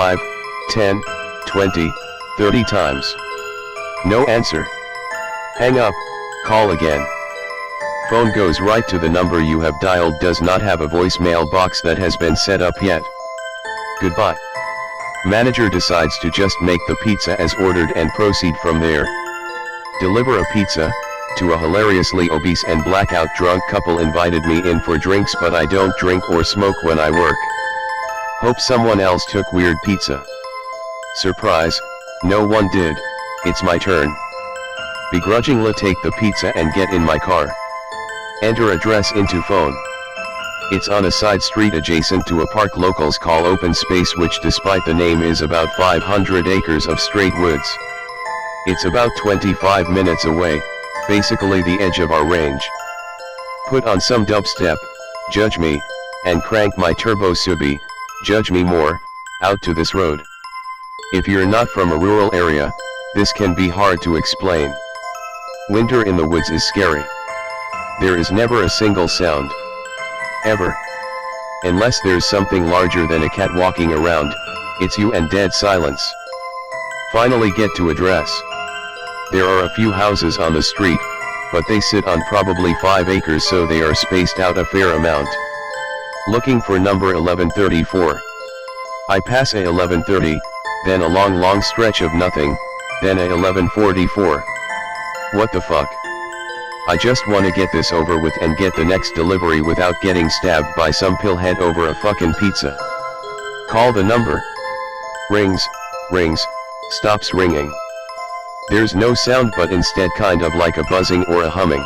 5, 10, 20, 30 times. No answer. Hang up, call again. Phone goes right to the number you have dialed, does not have a voicemail box that has been set up yet. Goodbye. Manager decides to just make the pizza as ordered and proceed from there. Deliver a pizza to a hilariously obese and blackout drunk couple. Invited me in for drinks, but I don't drink or smoke when I work. Hope someone else took weird pizza. Surprise, no one did. It's my turn. Begrudgingly take the pizza and get in my car. Enter address into phone. It's on a side street adjacent to a park locals call open space, which despite the name is about 500 acres of straight woods. It's about 25 minutes away, basically the edge of our range. Put on some dubstep, judge me, and crank my turbo subi, judge me more, out to this road. If you're not from a rural area, this can be hard to explain. Winter in the woods is scary. There is never a single sound. Ever. Unless there's something larger than a cat walking around, it's you and dead silence. Finally get to address. There are a few houses on the street, but they sit on probably 5 acres, so they are spaced out a fair amount. Looking for number 1134. I pass a 1130, then a long stretch of nothing, then a 1144. What the fuck? I just wanna get this over with and get the next delivery without getting stabbed by some pillhead over a fucking pizza. Call the number. Rings, stops ringing. There's no sound, but instead kind of like a buzzing or a humming.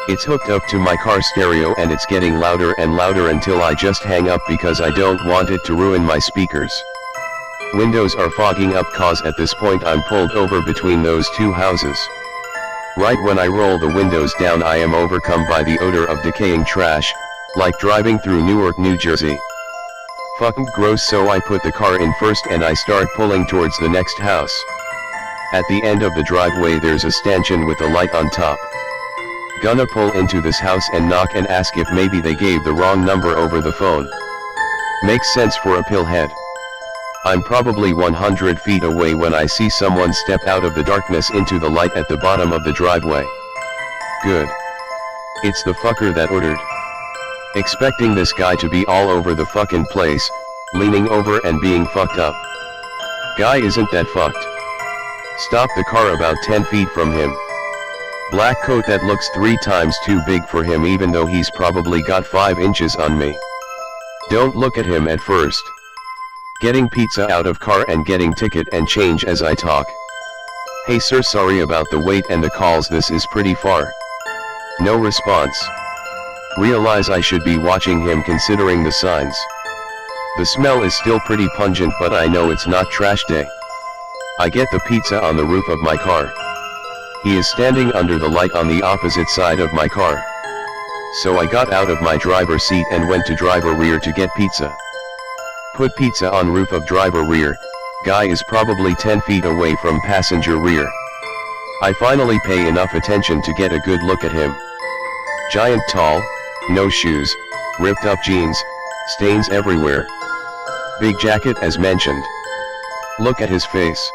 It's hooked up to my car stereo and it's getting louder and louder until I just hang up because I don't want it to ruin my speakers. Windows are fogging up cause at this point I'm pulled over between those two houses. Right when I roll the windows down, I am overcome by the odor of decaying trash, like driving through Newark, New Jersey. Fucking gross, so I put the car in first and I start pulling towards the next house. At the end of the driveway there's a stanchion with a light on top. Gonna pull into this house and knock and ask if maybe they gave the wrong number over the phone. Makes sense for a pillhead. I'm probably 100 feet away when I see someone step out of the darkness into the light at the bottom of the driveway. Good. It's the fucker that ordered. Expecting this guy to be all over the fucking place, leaning over and being fucked up. Guy isn't that fucked. Stop the car about 10 feet from him. Black coat that looks 3 times too big for him, even though he's probably got 5 inches on me. Don't look at him at first. Getting pizza out of car and getting ticket and change as I talk. Hey sir, sorry about the wait and the calls, this is pretty far. No response. Realize I should be watching him considering the signs. The smell is still pretty pungent, but I know it's not trash day. I get the pizza on the roof of my car. He is standing under the light on the opposite side of my car. So I got out of my driver's seat and went to driver rear to get pizza. Put pizza on roof of driver rear, guy is probably 10 feet away from passenger rear. I finally pay enough attention to get a good look at him. Giant tall, no shoes, ripped up jeans, stains everywhere. Big jacket as mentioned. Look at his face.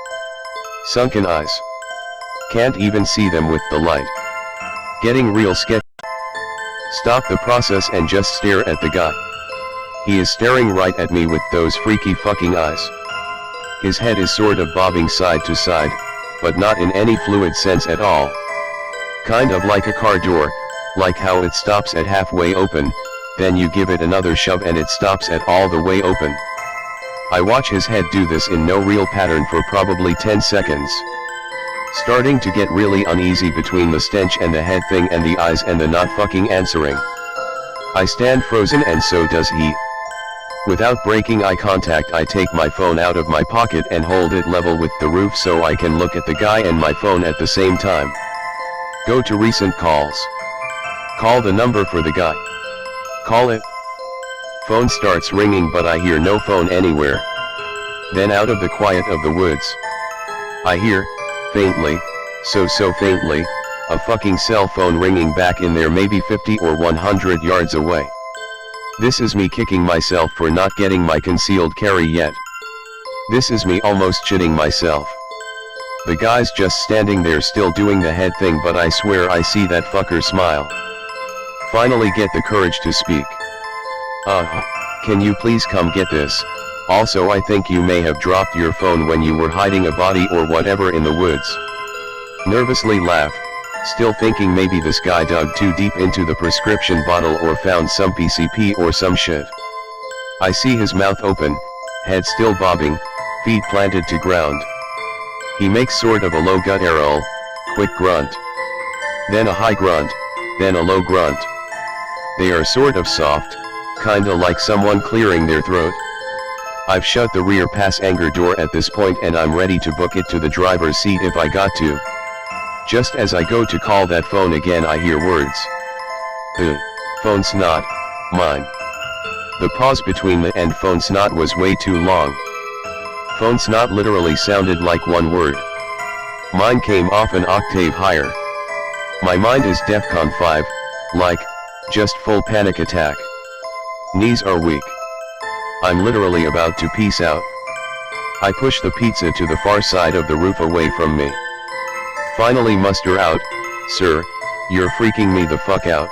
Sunken eyes. Can't even see them with the light. Getting real sketchy. Stop the process and just stare at the guy. He is staring right at me with those freaky fucking eyes. His head is sort of bobbing side to side, but not in any fluid sense at all. Kind of like a car door, like how it stops at halfway open, then you give it another shove and it stops at all the way open. I watch his head do this in no real pattern for probably 10 seconds. Starting to get really uneasy between the stench and the head thing and the eyes and the not fucking answering. I stand frozen and so does he. Without breaking eye contact, I take my phone out of my pocket and hold it level with the roof so I can look at the guy and my phone at the same time. Go to recent calls. Call the number for the guy. Call it. Phone starts ringing but I hear no phone anywhere. Then out of the quiet of the woods, I hear, faintly, so faintly, a fucking cell phone ringing back in there maybe 50 or 100 yards away. This is me kicking myself for not getting my concealed carry yet. This is me almost shitting myself. The guy's just standing there still doing the head thing, but I swear I see that fucker smile. Finally get the courage to speak. Can you please come get this? Also I think you may have dropped your phone when you were hiding a body or whatever in the woods. Nervously laugh, still thinking maybe this guy dug too deep into the prescription bottle or found some PCP or some shit. I see his mouth open, head still bobbing, feet planted to ground. He makes sort of a low guttural, quick grunt. Then a high grunt, then a low grunt. They are sort of soft, kinda like someone clearing their throat. I've shut the rear passenger door at this point and I'm ready to book it to the driver's seat if I got to. Just as I go to call that phone again I hear words. Phone's not mine. The pause between the and phone's not was way too long. Phone's not literally sounded like one word. Mine came off an octave higher. My mind is DEFCON 5, like, just full panic attack. Knees are weak. I'm literally about to peace out. I push the pizza to the far side of the roof away from me. Finally muster out, "Sir, you're freaking me the fuck out.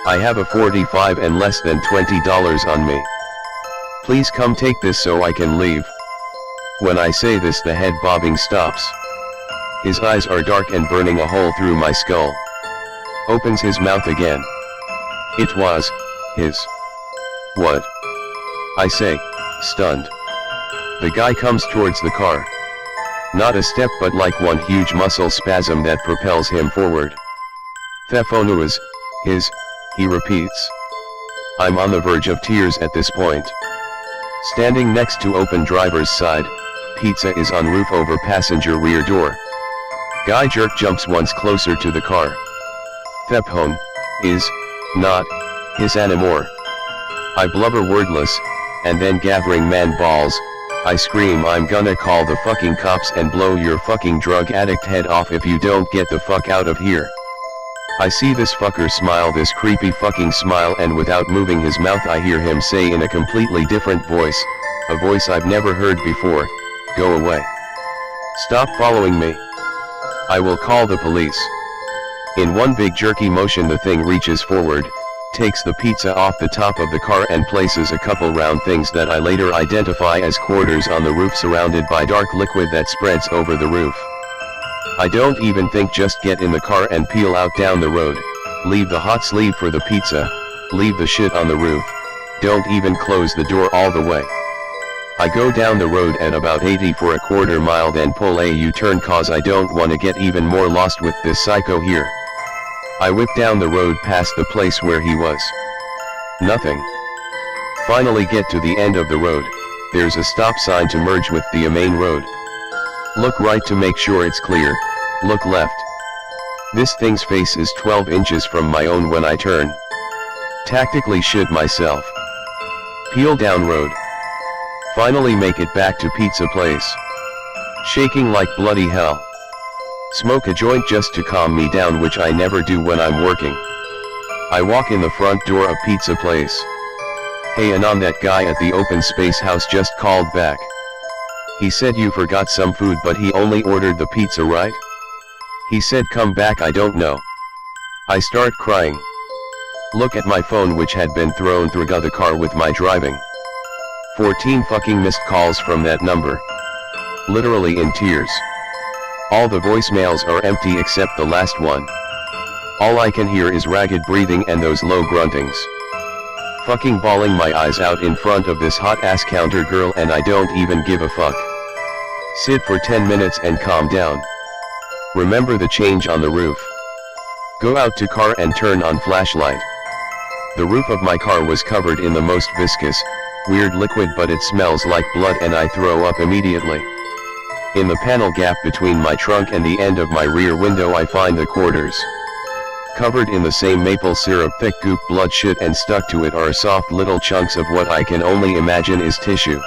I have a 45 and less than $20 on me. Please come take this so I can leave." When I say this the head bobbing stops. His eyes are dark and burning a hole through my skull. Opens his mouth again. It was his. What? I say, stunned. The guy comes towards the car. Not a step but like one huge muscle spasm that propels him forward. "The phone was his," he repeats. I'm on the verge of tears at this point. Standing next to open driver's side, pizza is on roof over passenger rear door. Guy jerk jumps once closer to the car. "The phone is not his anymore." I blubber wordless, and then gathering man balls, I scream, "I'm gonna call the fucking cops and blow your fucking drug addict head off if you don't get the fuck out of here." I see this fucker smile, this creepy fucking smile, and without moving his mouth I hear him say in a completely different voice, a voice I've never heard before, "Go away. Stop following me. I will call the police." In one big jerky motion the thing reaches forward, takes the pizza off the top of the car and places a couple round things that I later identify as quarters on the roof, surrounded by dark liquid that spreads over the roof. I don't even think, just get in the car and peel out down the road, leave the hot sleeve for the pizza, leave the shit on the roof, don't even close the door all the way. I go down the road at about 80 for a quarter mile, then pull a U-turn cause I don't wanna get even more lost with this psycho here. I whip down the road past the place where he was. Nothing. Finally get to the end of the road, there's a stop sign to merge with the main road. Look right to make sure it's clear, look left. This thing's face is 12 inches from my own when I turn. Tactically shit myself. Peel down road. Finally make it back to pizza place. Shaking like bloody hell. Smoke a joint just to calm me down, which I never do when I'm working. I walk in the front door of pizza place. "Hey Anon, that guy at the open space house just called back. He said you forgot some food but he only ordered the pizza, right? He said come back, I don't know." I start crying. Look at my phone, which had been thrown through the car with my driving. 14 fucking missed calls from that number. Literally in tears. All the voicemails are empty except the last one. All I can hear is ragged breathing and those low gruntings. Fucking bawling my eyes out in front of this hot ass counter girl, and I don't even give a fuck. Sit for 10 minutes and calm down. Remember the change on the roof. Go out to car and turn on flashlight. The roof of my car was covered in the most viscous, weird liquid, but it smells like blood and I throw up immediately. In the panel gap between my trunk and the end of my rear window I find the quarters. Covered in the same maple syrup thick goop blood shit, and stuck to it are soft little chunks of what I can only imagine is tissue.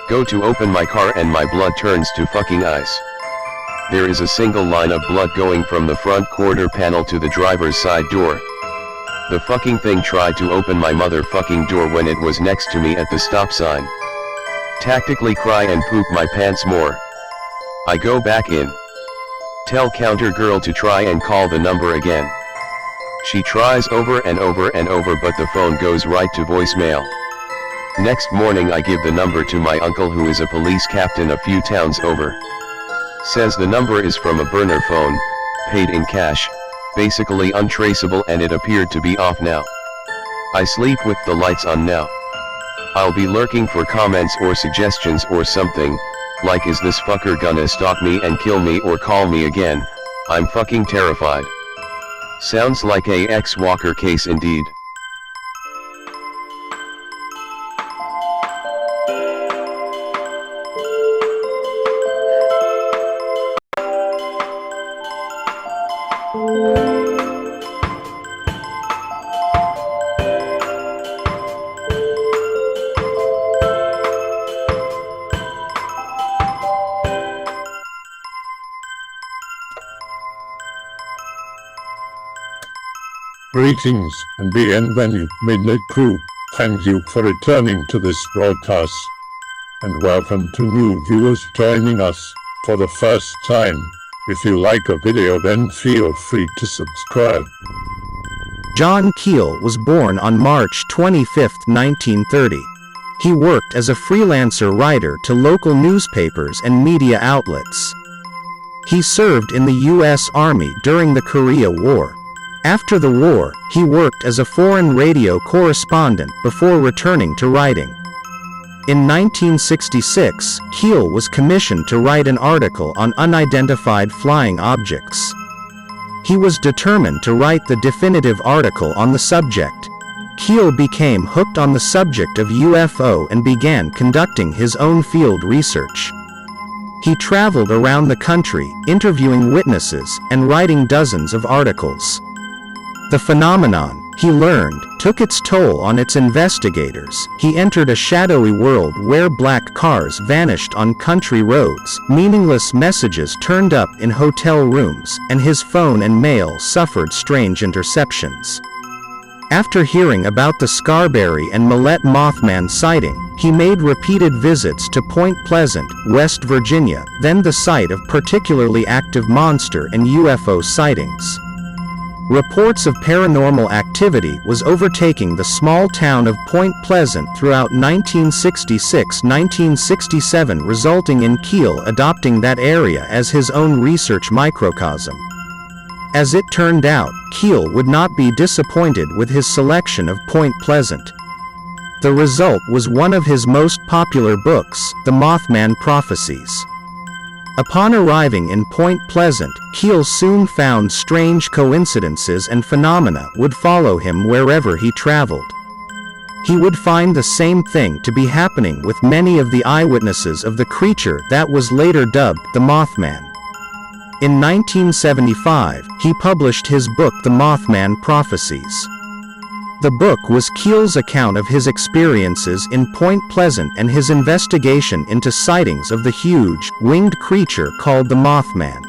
Go to open my car and my blood turns to fucking ice. There is a single line of blood going from the front quarter panel to the driver's side door. The fucking thing tried to open my motherfucking door when it was next to me at the stop sign. Tactically cry and poop my pants more. I go back in. Tell counter girl to try and call the number again. She tries over and over and over, but the phone goes right to voicemail. Next morning I give the number to my uncle, who is a police captain a few towns over. Says the number is from a burner phone, paid in cash, basically untraceable, and it appeared to be off now. I sleep with the lights on now. I'll be lurking for comments or suggestions or something, like is this fucker gonna stalk me and kill me or call me again? I'm fucking terrified. Sounds like a ex-Walker case indeed. Greetings and bienvenue, Midnight Crew. Thank you for returning to this broadcast. And welcome to new viewers joining us for the first time. If you like a video, then feel free to subscribe. John Keel was born on March 25, 1930. He worked as a freelancer writer to local newspapers and media outlets. He served in the U.S. Army during the Korea War. After the war, he worked as a foreign radio correspondent before returning to writing. In 1966, Keel was commissioned to write an article on unidentified flying objects. He was determined to write the definitive article on the subject. Keel became hooked on the subject of UFO and began conducting his own field research. He traveled around the country, interviewing witnesses, and writing dozens of articles. The phenomenon, he learned, took its toll on its investigators. He entered a shadowy world where black cars vanished on country roads, meaningless messages turned up in hotel rooms, and his phone and mail suffered strange interceptions. After hearing about the Scarberry and Millette Mothman sighting, he made repeated visits to Point Pleasant, West Virginia, then the site of particularly active monster and UFO sightings. Reports of paranormal activity was overtaking the small town of Point Pleasant throughout 1966-1967, resulting in Keel adopting that area as his own research microcosm. As it turned out, Keel would not be disappointed with his selection of Point Pleasant. The result was one of his most popular books, The Mothman Prophecies. Upon arriving in Point Pleasant, Keel soon found strange coincidences and phenomena would follow him wherever he traveled. He would find the same thing to be happening with many of the eyewitnesses of the creature that was later dubbed the Mothman. In 1975, he published his book The Mothman Prophecies. The book was Keel's account of his experiences in Point Pleasant and his investigation into sightings of the huge, winged creature called the Mothman.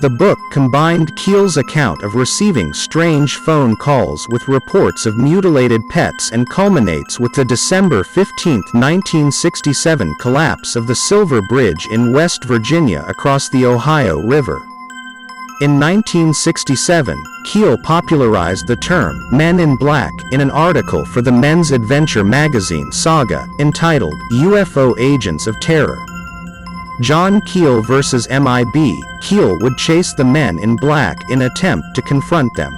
The book combined Keel's account of receiving strange phone calls with reports of mutilated pets and culminates with the December 15, 1967 collapse of the Silver Bridge in West Virginia across the Ohio River. In 1967, Keel popularized the term Men in Black in an article for the Men's Adventure magazine Saga, entitled UFO Agents of Terror. John Keel vs. MIB, Keel would chase the Men in Black in attempt to confront them.